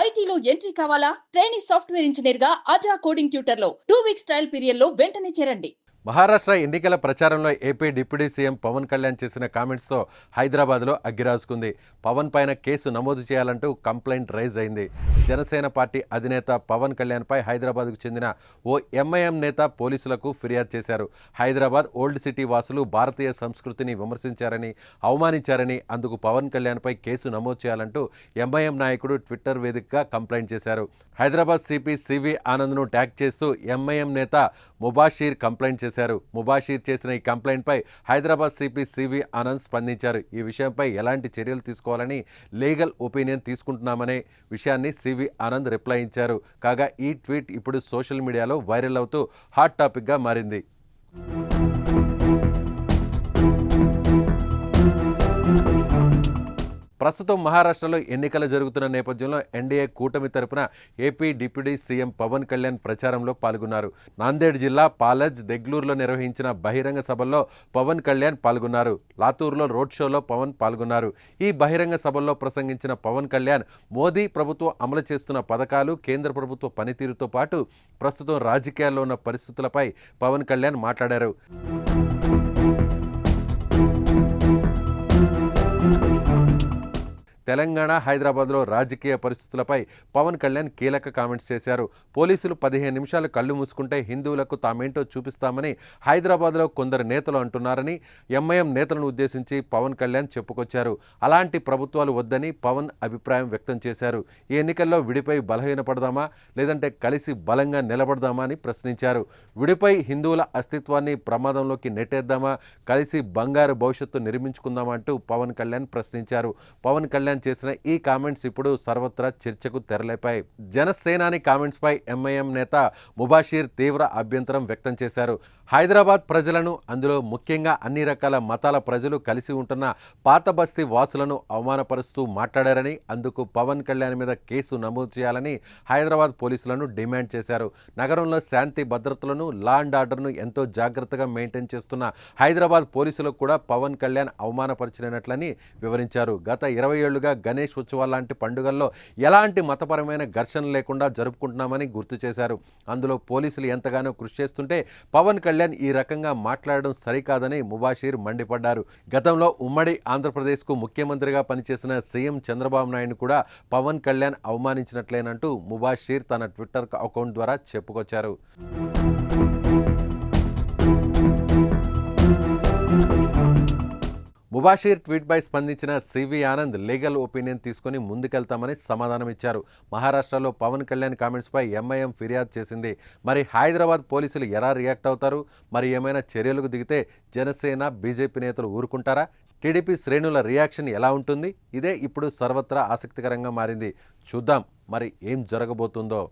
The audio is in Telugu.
ఐటీలో ఎంట్రీ కావాలా? ట్రైనీ సాఫ్ట్వేర్ ఇంజనీర్ గా అజా కోడింగ్ ట్యూటర్ లో 2 వీక్స్ ట్రయల్ పీరియడ్ లో వెంటనే చేరండి. మహారాష్ట్ర ఎన్నికల ప్రచారంలో AP deputy CM Pawan Kalyan చేసిన కామెంట్స్తో హైదరాబాద్లో అగ్గిరాజుకుంది. పవన్ పైన కేసు నమోదు చేయాలంటూ కంప్లైంట్ రైజ్ అయింది. జనసేన పార్టీ అధినేత పవన్ కళ్యాణ్పై హైదరాబాద్కు చెందిన ఓ ఎంఐఎం నేత పోలీసులకు ఫిర్యాదు చేశారు. హైదరాబాద్ ఓల్డ్ సిటీ వాసులు భారతీయ సంస్కృతిని విమర్శించారని, అవమానించారని, అందుకు పవన్ కళ్యాణ్పై కేసు నమోదు చేయాలంటూ ఎంఐఎం నాయకుడు ట్విట్టర్ వేదికగా కంప్లైంట్ చేశారు. హైదరాబాద్ సిపి సివి ఆనంద్ను ట్యాగ్ చేస్తూ ఎంఐఎం నేత ముబాషీర్ కంప్లైంట్ చేశారు. ముబాషీర్ చేసిన ఈ కంప్లైంట్పై హైదరాబాద్ సిపి సివి ఆనంద్ స్పందించారు. ఈ విషయంపై ఎలాంటి చర్యలు తీసుకోవాలని లీగల్ ఒపీనియన్ తీసుకుంటున్నామనే విషయాన్ని సివి ఆనంద్ రిప్లై ఇచ్చారు. కాగా ఈ ట్వీట్ ఇప్పుడు సోషల్ మీడియాలో వైరల్ అవుతూ హాట్ టాపిక్గా మారింది. ప్రస్తుతం మహారాష్ట్రలో ఎన్నికలు జరుగుతున్న నేపథ్యంలో ఎన్డీఏ కూటమి తరపున AP deputy CM Pawan Kalyan ప్రచారంలో పాల్గొన్నారు. నాందేడ్ జిల్లా పాలజ్, దెగ్లూరులో నిర్వహించిన బహిరంగ సభల్లో పవన్ కళ్యాణ్ పాల్గొన్నారు. లాతూర్లో రోడ్ షోలో పవన్ పాల్గొన్నారు. ఈ బహిరంగ సభల్లో ప్రసంగించిన పవన్ కళ్యాణ్ మోదీ ప్రభుత్వం అమలు చేస్తున్న పథకాలు, కేంద్ర ప్రభుత్వ పనితీరుతో పాటు ప్రస్తుతం రాజకీయాల్లో ఉన్న పరిస్థితులపై పవన్ కళ్యాణ్ మాట్లాడారు. తెలంగాణ, హైదరాబాద్లో రాజకీయ పరిస్థితులపై పవన్ కళ్యాణ్ కీలక కామెంట్స్ చేశారు. పోలీసులు 15 నిమిషాలు కళ్ళు మూసుకుంటే హిందువులకు తామేంటో చూపిస్తామని హైదరాబాద్లో కొందరు నేతలు అంటున్నారని ఎంఐఎం నేతలను ఉద్దేశించి పవన్ కళ్యాణ్ చెప్పుకొచ్చారు. అలాంటి ప్రభుత్వాలు వద్దని పవన్ అభిప్రాయం వ్యక్తం చేశారు. ఈ ఎన్నికల్లో విడిపై బలహీనపడదామా, లేదంటే కలిసి బలంగా నిలబడదామా అని ప్రశ్నించారు. విడిపై హిందువుల అస్తిత్వాన్ని ప్రమాదంలోకి నెట్టేద్దామా, కలిసి బంగారు భవిష్యత్తు నిర్మించుకుందామా అంటూ పవన్ కళ్యాణ్ ప్రశ్నించారు. పవన్ కళ్యాణ్ చేసిన ఈ కామెంట్స్ ఇప్పుడు సర్వత్రా చర్చకు తెరలేపాయి. జనసేనాని కామెంట్స్ పై ఎంఐఎం నేత ముబాషీర్ తీవ్ర అభ్యంతరం వ్యక్తం చేశారు. హైదరాబాద్ ప్రజలను, అందులో ముఖ్యంగా అన్ని రకాల మతాల ప్రజలు కలిసి ఉంటున్న పాత బస్తీ వాసులను అవమానపరుస్తూ మాట్లాడారని, అందుకు పవన్ కళ్యాణ్ మీద కేసు నమోదు చేయాలని హైదరాబాద్ పోలీసులను డిమాండ్ చేశారు. నగరంలో శాంతి భద్రతలను, లా అండ్ ఆర్డర్ను ఎంతో జాగ్రత్తగా మెయింటైన్ చేస్తున్న హైదరాబాద్ పోలీసులకు కూడా పవన్ కళ్యాణ్ అవమానపరిచినట్లని వివరించారు. గత 20 ఏళ్లుగా గణేష్ ఉత్సవాల లాంటి పండుగల్లో ఎలాంటి మతపరమైన ఘర్షణ లేకుండా జరుపుకుంటున్నామని గుర్తు చేశారు. అందులో పోలీసులు ఎంతగానో కృషి చేస్తుంటే పవన్ కళ్యాణ్ ఈ రకంగా మాట్లాడడం సరికాదని ముబాషీర్ మండిపడ్డారు. గతంలో ఉమ్మడి ఆంధ్రప్రదేశ్కు ముఖ్యమంత్రిగా పనిచేసిన సీఎం చంద్రబాబు నాయుడు కూడా పవన్ కళ్యాణ్ అవమానించినట్లేనంటూ ముబాషీర్ తన ట్విట్టర్ అకౌంట్ ద్వారా చెప్పుకొచ్చారు. ముబాషీర్ ట్వీట్పై స్పందించిన సివి ఆనంద్ లీగల్ ఒపీనియన్ తీసుకుని ముందుకెళ్తామని సమాధానం ఇచ్చారు. మహారాష్ట్రలో పవన్ కళ్యాణ్ కామెంట్స్పై ఎంఐఎం ఫిర్యాదు చేసింది. మరి హైదరాబాద్ పోలీసులు ఎలా రియాక్ట్ అవుతారు? మరి ఏమైనా చర్యలకు దిగితే జనసేన, బీజేపీ నేతలు ఊరుకుంటారా? టీడీపీ శ్రేణుల రియాక్షన్ ఎలా ఉంటుంది? ఇదే ఇప్పుడు సర్వత్రా ఆసక్తికరంగా మారింది. చూద్దాం మరి ఏం జరగబోతుందో.